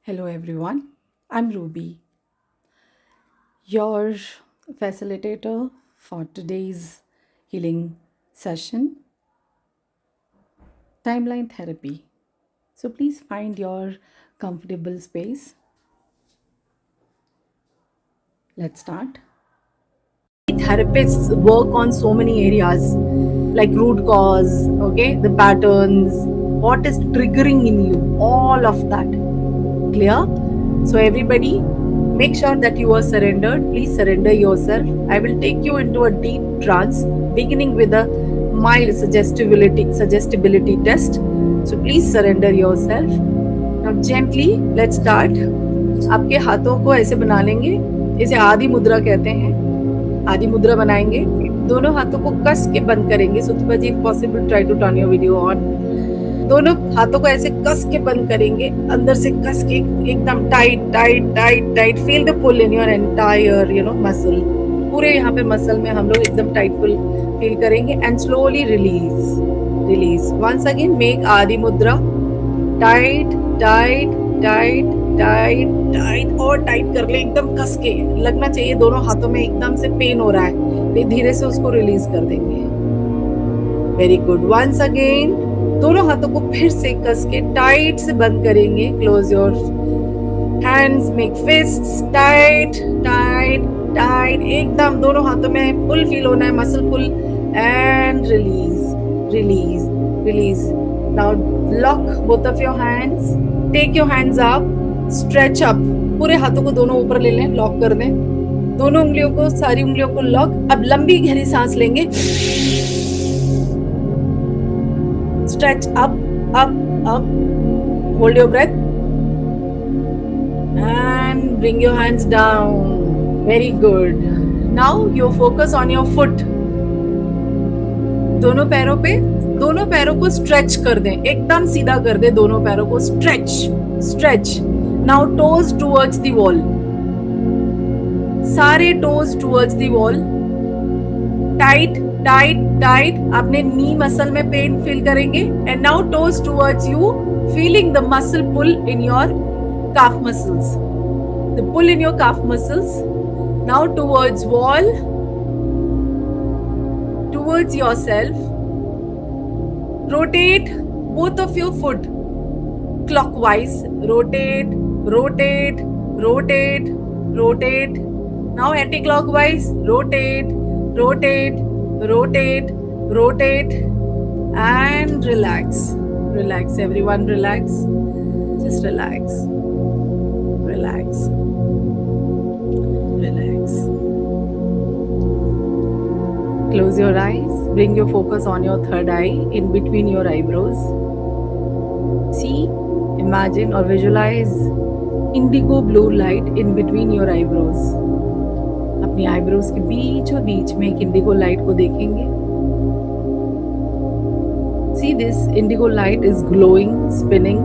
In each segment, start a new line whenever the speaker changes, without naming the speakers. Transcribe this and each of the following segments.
Hello, everyone. I'm Ruby, your facilitator for today's healing session, timeline therapy. So, please find your comfortable space. Let's start. Therapists work on so many areas like root cause, okay, the patterns, what is triggering in you, all of that. Clear? So, everybody, make sure that you are surrendered. Please surrender yourself. I will take you into a deep trance, beginning with a mild suggestibility test. So, please surrender yourself. Now, gently, let's start. आपके हाथों को ऐसे बना लेंगे, इसे आदि मुद्रा कहते हैं। आदि मुद्रा बनाएंगे, दोनों हाथों को कस के बंद करेंगे। सुतपा जी, if possible, try to turn your video on. दोनों हाथों को ऐसे कस के बंद करेंगे, अंदर से कस के एकदम tight tight tight tight. Feel the pull in your entire muscle. पूरे यहाँ पे मसल में हम लोग एकदम टाइट पुल फील करेंगे and slowly release once again. Make आदि मुद्रा। Tight tight tight tight tight और टाइट कर ले, एकदम कस के लगना चाहिए। दोनों हाथों में एकदम से पेन हो रहा है, फिर धीरे से उसको रिलीज कर देंगे। Very good. वंस अगेन दोनों हाथों को फिर से कस के टाइट से बंद करेंगे। Close your hands, make fists tight tight tight. एकदम दोनों हाथों में पुल फील होना है, muscle pull and release. Now lock both of your hands, take your hands up, stretch up. पूरे हाथों को दोनों ऊपर ले लें, लॉक कर दें। दोनों उंगलियों को, सारी उंगलियों को लॉक। अब लंबी गहरी सांस लेंगे। Stretch up, up, up. Hold your breath. And bring your hands down. Very good. Now you focus on your foot. दोनों पैरों को स्ट्रेच कर दें, एकदम सीधा कर दें दोनों पैरों को। Stretch. Now toes towards the wall. सारे toes towards the wall. Tight tight tight. आपने नी मसल में पेन फील करेंगे and now toes towards you, feeling the muscle pull in your calf muscles. The pull in your calf muscles. Now towards wall, towards yourself. Rotate both of your foot clockwise. Rotate, rotate, rotate, rotate. Now anti-clockwise. Rotate, rotate, rotate, rotate, and relax. Relax, everyone, relax. Just relax. Relax. Relax. Close your eyes. Bring your focus on your third eye, in between your eyebrows. See, imagine or visualize indigo blue light in between your eyebrows. अपनी eyebrows के बीचों बीच में एक indigo light को देखेंगे. See, this indigo light is glowing, spinning,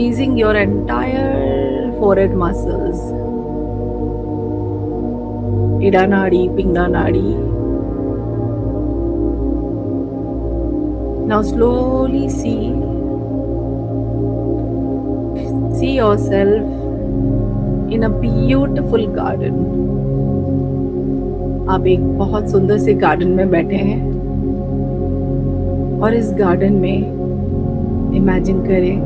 easing your entire forehead muscles. Ida Nadi, Pingla Nadi. Now slowly see yourself in a beautiful garden. आप एक बहुत सुंदर से गार्डन में बैठे हैं और इस गार्डन में इमेजिन करें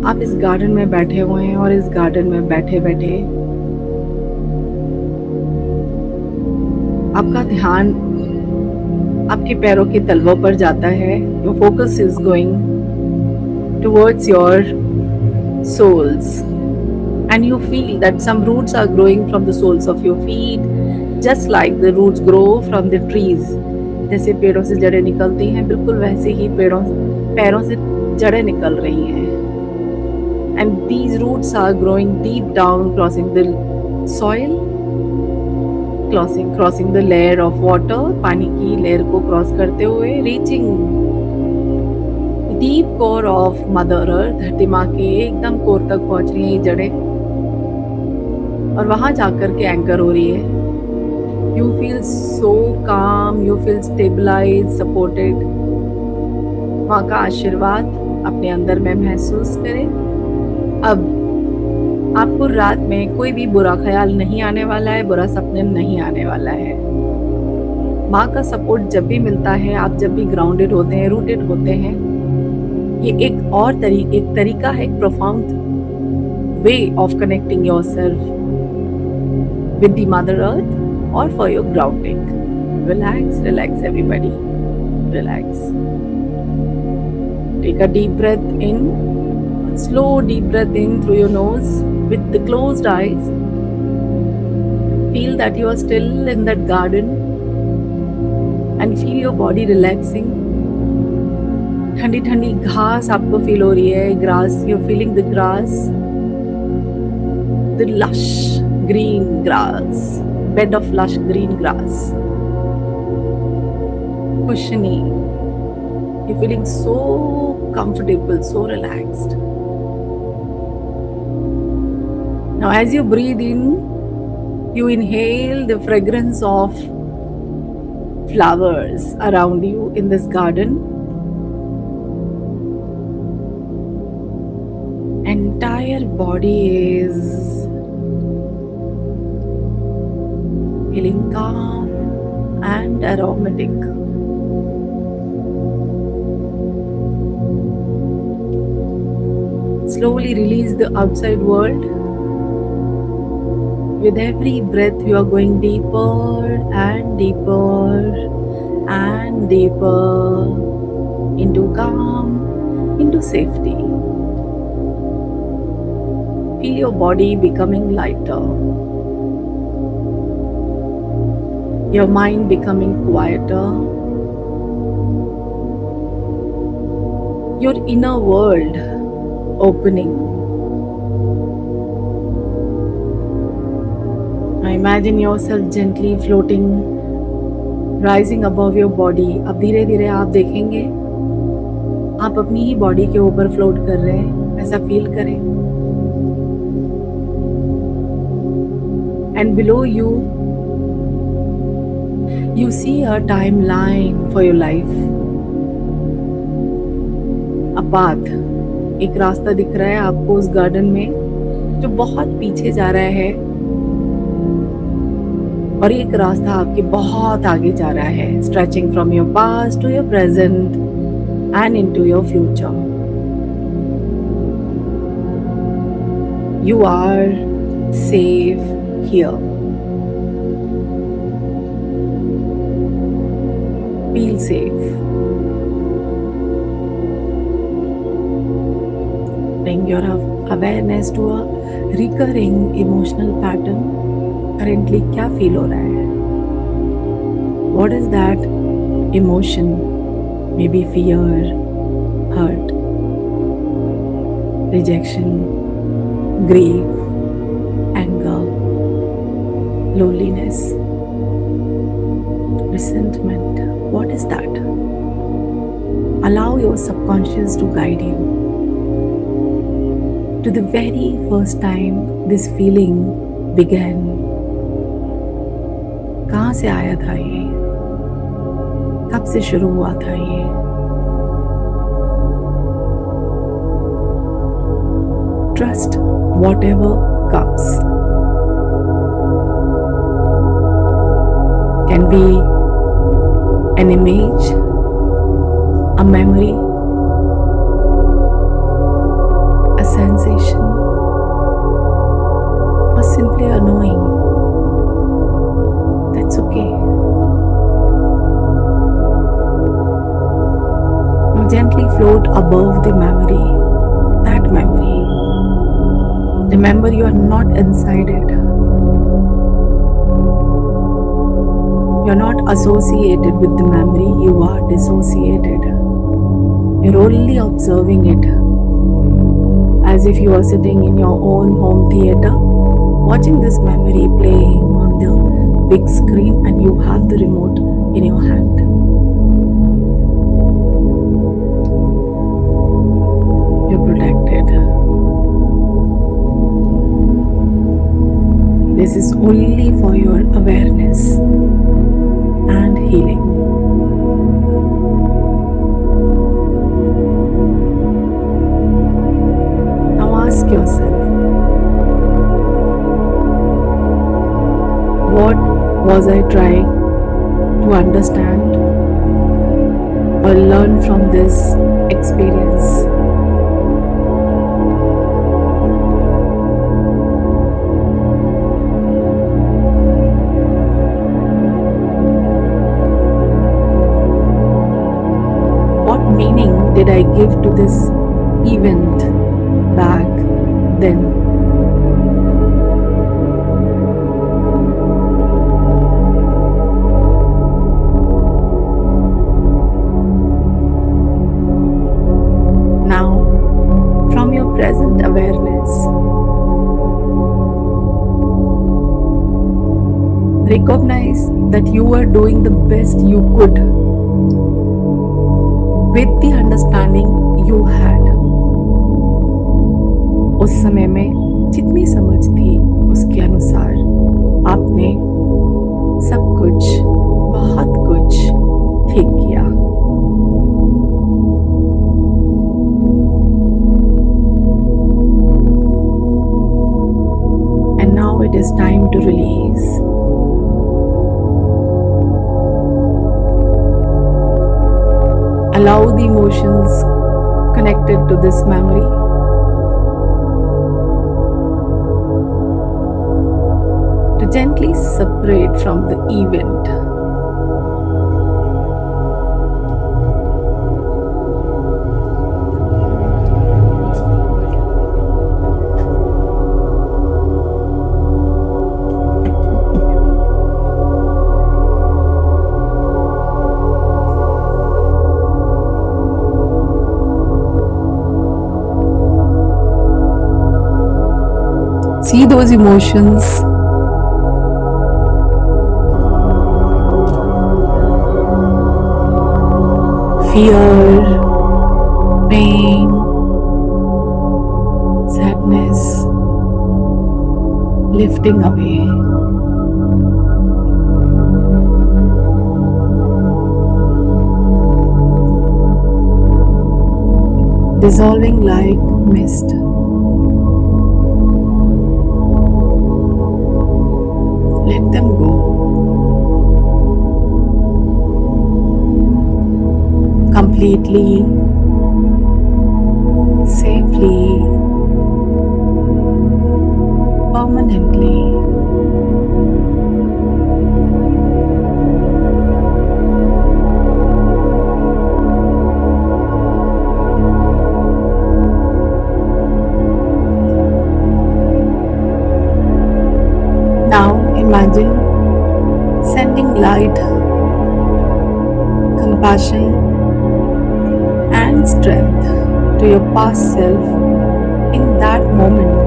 आप इस गार्डन में बैठे हुए हैं और इस गार्डन में बैठे बैठे आपका ध्यान आपके पैरों के तलवों पर जाता है. Your focus is going towards your soles and you feel that some roots are growing from the soles of your feet, just like the roots grow from the trees. जैसे पेड़ों से जड़ें निकलती हैं, बिल्कुल वैसे ही पैरों से जड़ें निकल रही हैं. And these roots are growing deep down, crossing the soil, crossing the layer of water, पानी की लेयर को क्रॉस करते हुए, reaching deep core of Mother Earth, धरती माँ के एकदम कोर तक पहुँच रही हैं ये जड़ें और वहाँ जाकर के एंकर हो रही है. You feel so calm, you feel stabilized, supported. माँ का आशीर्वाद अपने अंदर में महसूस करें। अब आपको रात में कोई भी बुरा ख्याल नहीं आने वाला है, बुरा सपने नहीं आने वाला है। माँ का सपोर्ट जब भी मिलता है, आप जब भी ग्राउंडेड होते हैं, रूटेड होते हैं, ये एक तरीका है, एक profound way of connecting yourself with the mother earth और for your grounding. Relax everybody, relax. Take a deep breath in, slow deep breath in through your nose with the closed eyes. Feel that you are still in that garden and feel your body relaxing. ठंडी ठंडी घास आपको feel हो रही है, grass, you're feeling the grass, the lush green grass, bed of lush green grass, cushiony. You're feeling so comfortable, so relaxed. Now as you breathe in, you inhale the fragrance of flowers around you in this garden. Entire body is feeling calm and aromatic. Slowly release the outside world. With every breath, you are going deeper and deeper and deeper into calm, into safety. Feel your body becoming lighter, your mind becoming quieter, your inner world opening. Now imagine yourself gently floating, rising above your body. अब धीरे धीरे आप देखेंगे आप अपनी ही body के ऊपर float कर रहे हैं, ऐसा फील करें। And below you, you see a timeline for your life. A path, एक रास्ता दिख रहा है आपको उस गार्डन में जो बहुत पीछे जा रहा है, और एक रास्ता आपके बहुत आगे जा रहा है, stretching from your past to your present and into your future. You are safe here. Feel safe. Bring your awareness to a recurring emotional pattern. Currently क्या feel हो रहा है? What is that emotion? Maybe fear, hurt, rejection, grief, anger, loneliness, resentment. What is that? Allow your subconscious to guide you to the very first time this feeling began. कहाँ से आया था ये? कब से शुरू हुआ था ये? Trust whatever comes. Can be an image, a memory, a sensation, or simply a knowing. That's okay. Now gently float above the memory, that memory. Remember, you are not inside it. You are not associated with the memory, you are dissociated. You are only observing it as if you are sitting in your own home theater, watching this memory playing on the big screen, and you have the remote in your hand. You are protected. This is only for your awareness and healing. ask yourself, what was I trying to understand or learn from this experience? What meaning did I give to this event back then? Now, from your present awareness, recognize that you were doing the best you could with the understanding you had. उस समय में जितनी समझ थी उसके अनुसार आपने सब कुछ, बहुत कुछ ठीक किया. And now it is time to release. Allow the emotions connected to this memory to gently separate from the event. See those emotions, fear, pain, sadness, lifting away. Dissolving like mist. Let them go. Completely, safely, permanently. Now imagine sending light, compassion, and strength to your past self in that moment.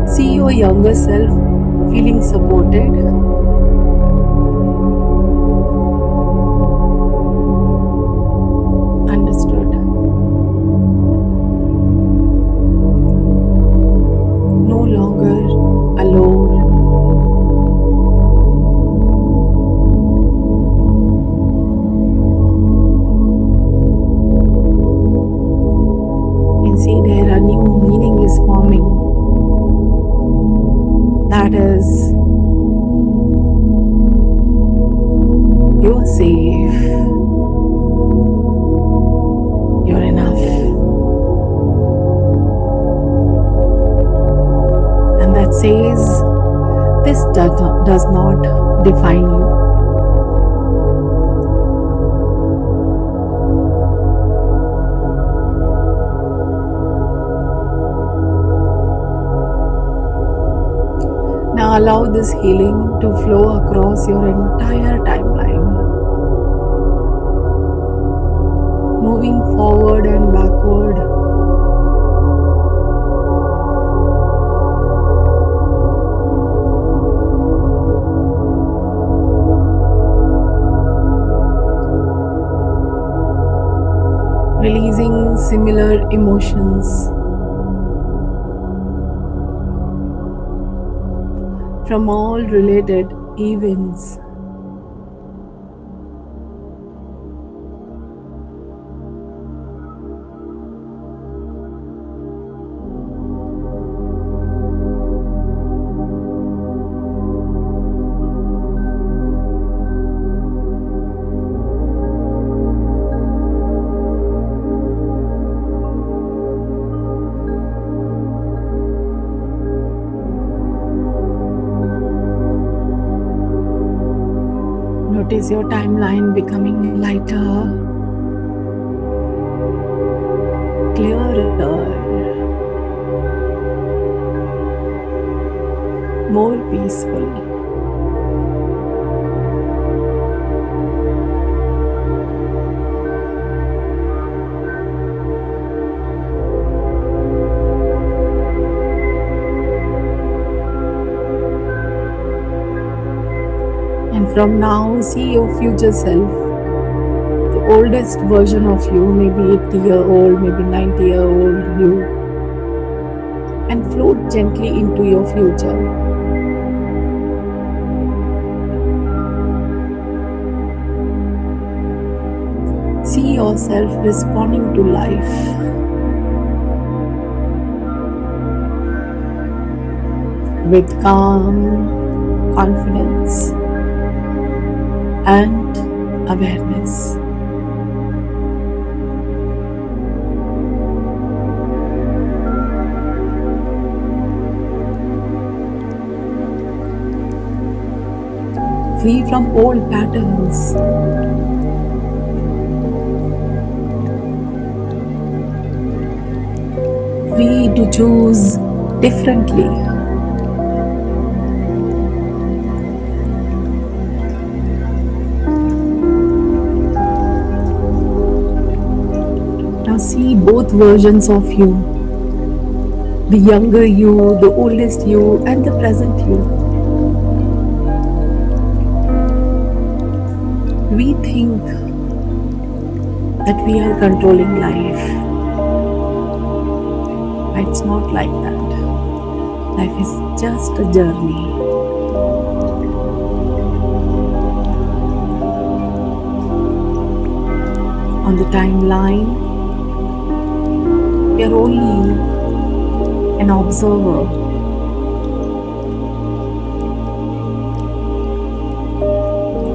See your younger self feeling supported, understood, no longer alone. And see there a new meaning is forming. That is, you're safe, you're enough, and that says this does not define you. Now allow this healing to flow across your entire timeline, moving forward and backward. Releasing similar emotions. from all related events. Notice your timeline becoming lighter, clearer, more peaceful. And from now, see your future self, the oldest version of you, maybe 80-year-old, maybe 90-year-old you, and float gently into your future. See yourself responding to life with calm, confidence, and awareness. Free from old patterns. Free to choose differently. Now see both versions of you, the younger you, the oldest you, and the present you. We think that we are controlling life. But it's not like that. Life is just a journey. On the timeline, we are only an observer.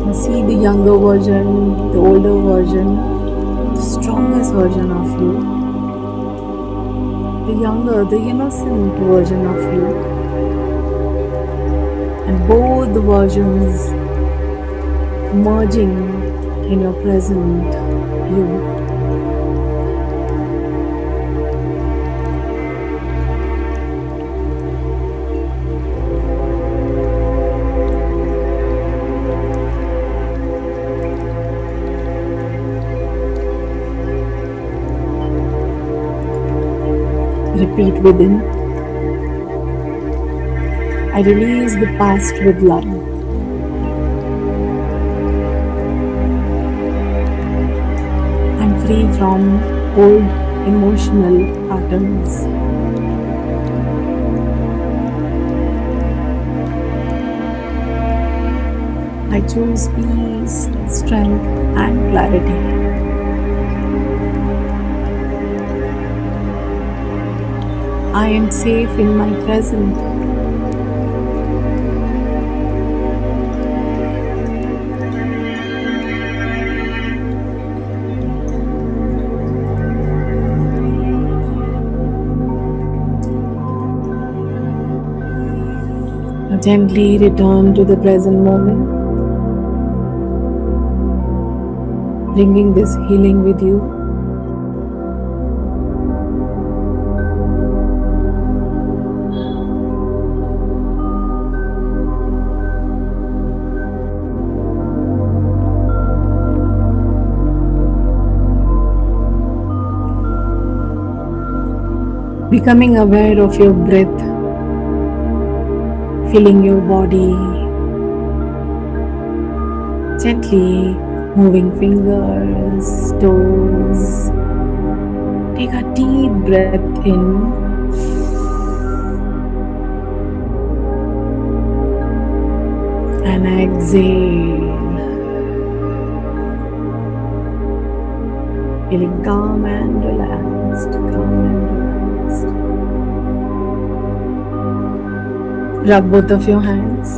You see the younger version, the older version, the strongest version of you, the younger, the innocent version of you, and both the versions merging in your present you. Repeat within. I release the past with love. I'm free from old emotional patterns. I choose peace, strength, and clarity. I am safe in my present. Now gently return to the present moment, bringing this healing with you. Becoming aware of your breath, filling your body, gently moving fingers, toes. Take a deep breath in and exhale. Feeling calm and relaxed, calm and relaxed. Rub both of your hands.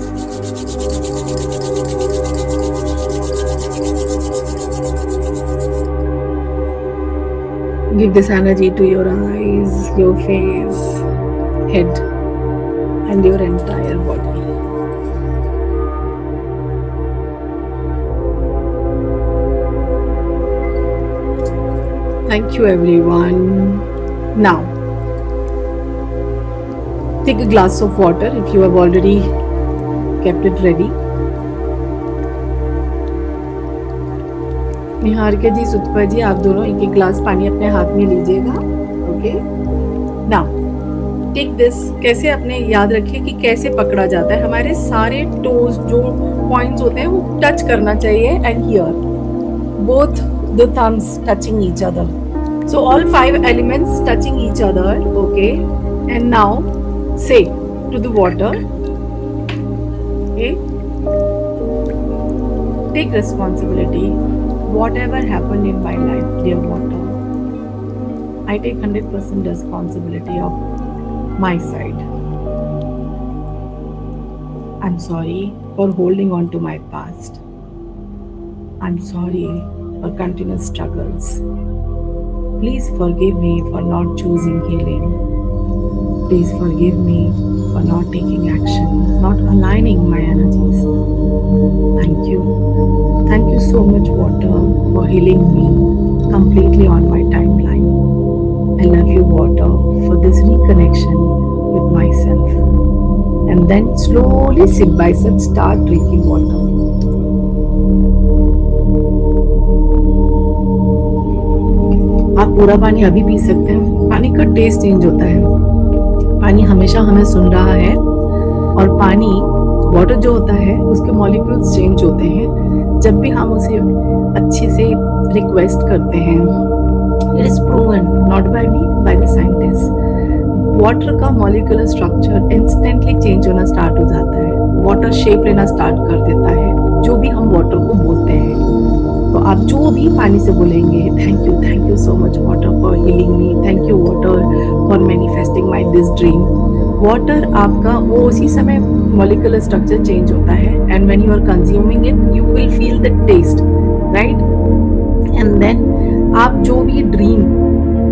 Give this energy to your eyes, your face, head, and your entire body. Thank you, everyone. Now, take a glass of water if you have already kept it ready. Niharika जी, सुतपा जी, आप दोनों एक एक glass पानी अपने हाथ में लीजिएगा. Okay, now take this. कैसे अपने याद रखिए कि कैसे पकड़ा जाता है. हमारे सारे टोज जो पॉइंट्स होते हैं वो टच करना चाहिए. And here both the thumbs touching each other. So all 5 elements touching each other. Okay, and now say to the water, okay, take responsibility. Whatever happened in my life, dear water, I take 100% responsibility of my side. I'm sorry for holding on to my past. I'm sorry for continuous struggles. Please forgive me for not choosing healing. Please forgive me for not taking action, not aligning my energies. Thank you. Thank you so much, water, for healing me completely on my timeline. I love you, water, for this reconnection with myself. And then slowly, sip by sip, start drinking water. आप पूरा पानी अभी P सकते हैं. पानी का taste change होता है. पानी हमेशा हमें सुन रहा है. और पानी, वाटर जो होता है, उसके मॉलिक्यूल्स चेंज होते हैं जब भी हम उसे अच्छे से रिक्वेस्ट करते हैं. It is proven, not by me, by the scientist. Water का मॉलिक्यूलर स्ट्रक्चर इंस्टेंटली चेंज होना स्टार्ट हो जाता है. वाटर शेप लेना स्टार्ट कर देता है जो भी हम वाटर को बोलते हैं. तो आप जो भी पानी से बोलेंगे, thank you so much water for healing me. Thank you water for manifesting my this dream. Water आपका वो उसी समय मॉलिक्यूलर स्ट्रक्चर चेंज होता है. And when you are consuming it, you will feel the taste, right. And then आप जो भी dream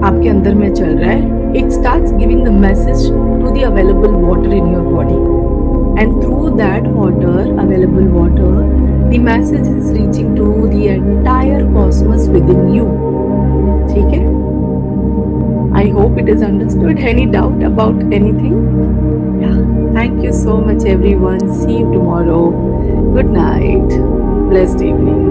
आपके अंदर में चल रहा है, it starts giving the message to the available water in your body. And through that water, available water, the message is reaching to the entire cosmos within you. ठीक है? I hope it is understood. Any doubt about anything? Yeah. Thank you so much, everyone. See you tomorrow. Good night. Blessed evening.